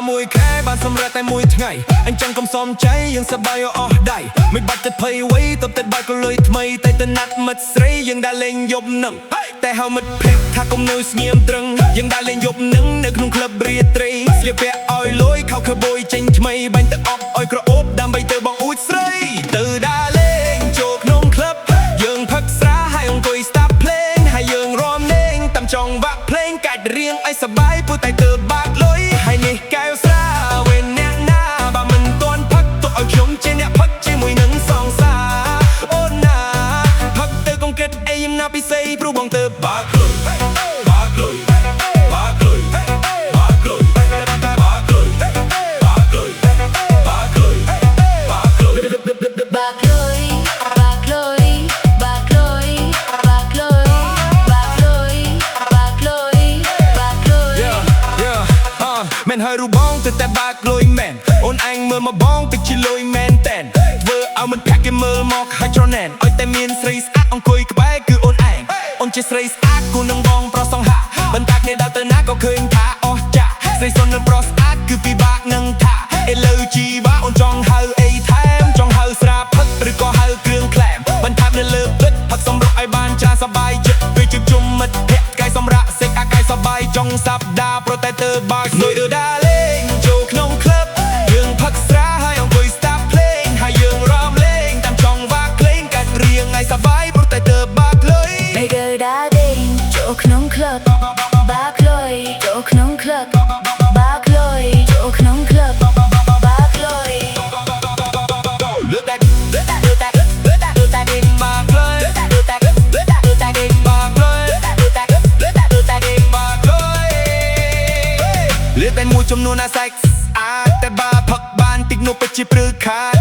មួយខែបានសម្រាប់តែមួយថ្ងៃអញ្ចឹងកុំសំចៃយើងសប្បាយអស់ដៃមិនបាច់ចិត្តភ័យអ្វីតបតែបាច់ក៏លុយថ្មីតែទៅណាត់មិត្តស្រីយើងដើរលេងយប់នឹងតែហៅមិត្តភក្តិថាកុំនៅស្ងៀមត្រឹងយើងដើរលេងយប់នឹងនៅក្នុងក្លឹបរាត្រីស្លៀកពាក់ឲ្យលុយខោខើប៊យចេញថ្មីបាញ់ទៅអប់ឲ្យក្រអូបដើម្បីទៅបងអួចស្រីទៅដើរលេងចូលក្នុងក្លឹបយើងផឹកស្រាហើយអង្គុយស្ដាប់ភ្លេងហើយយើងរាំលេងតាមចង្វាក់ភ្លេងកាច់រៀងឲ្យសប្បាយព្រោះតែទៅបាក់លុយហើយនេះកែវស្រាវិញអ្នកណាបើមិនទាន់ផឹកទុកឲ្យខ្ញុំជាអ្នកផឹកជាមួយនឹងសងសាអូនណាផឹកទៅកុំគិតអីណាពិសេសព្រោះបងទៅបាក់លុយបាក់លុយបាក់លុយបាក់លុយបាក់លុយបាក់លុយបាក់លុយបាក់លុយបាក់លុយបាក់លុយបាក់លុយមិនហើយរូបបងទៅតែបាក់លុយមែនអូនអញមើលមកបងទៅជាលុយមែនតែនធ្វើឲ្យមិនផាក់គេមើលមកហើយច្រណែនឲ្យតែមានស្រីស្អាតអង្គុយក្បែរគឺអូនឯងអូនជាស្រីស្អាតគូនឹងបងប្រុសសង្ហាបន្តាគ្នាដើរទៅណាក៏ឃើញថាអស់ចាក់ស្រីសុននឹងប្រុសស្អាតគឺពិបាកនឹងថាឥឡូវជីវ៉ាអូនចង់ហៅអីថែមចង់ហៅស្រាផឹកឬក៏ហៅគ្រឿងក្លែមបន្ថែមនៅលើទឹកផឹកសម្រុកឲ្យបានច្រើនសប្បាយចិត្តពេលជួបជុំមិត្តភក្តិកាយសម្រាកសេចអាកាយសប្បាយចុងសប្ដាហ៍ប្រតែទៅបាក់លុយដើរលេងចូលក្នុងក្លឹបយើងផឹកស្រាហើយអង្គុយស្ដាប់ភ្លេងហើយយើងរាំលេងតាមចង្វាក់ភ្លេងកាច់រៀងឲ្យសប្បាយប្រតែទៅបាក់លុយដើរលេងចូលក្នុងក្លឹបបាក់លុយចូលក្នុងក្លឹបបាក់លុយចូលក្នុងក្លឹបបាក់លុយលើតែលើតែលើតែលើតែលើតែបាក់លុយលើតែលើតែលើតែលើតែបាក់លុយលើតែលើតែលើតែលើតែបាក់លុយលើតែមួយចំនួនអាសាច់ស្អាតតែបាផឹកបានតិចនោះពិតជាព្រឺខាត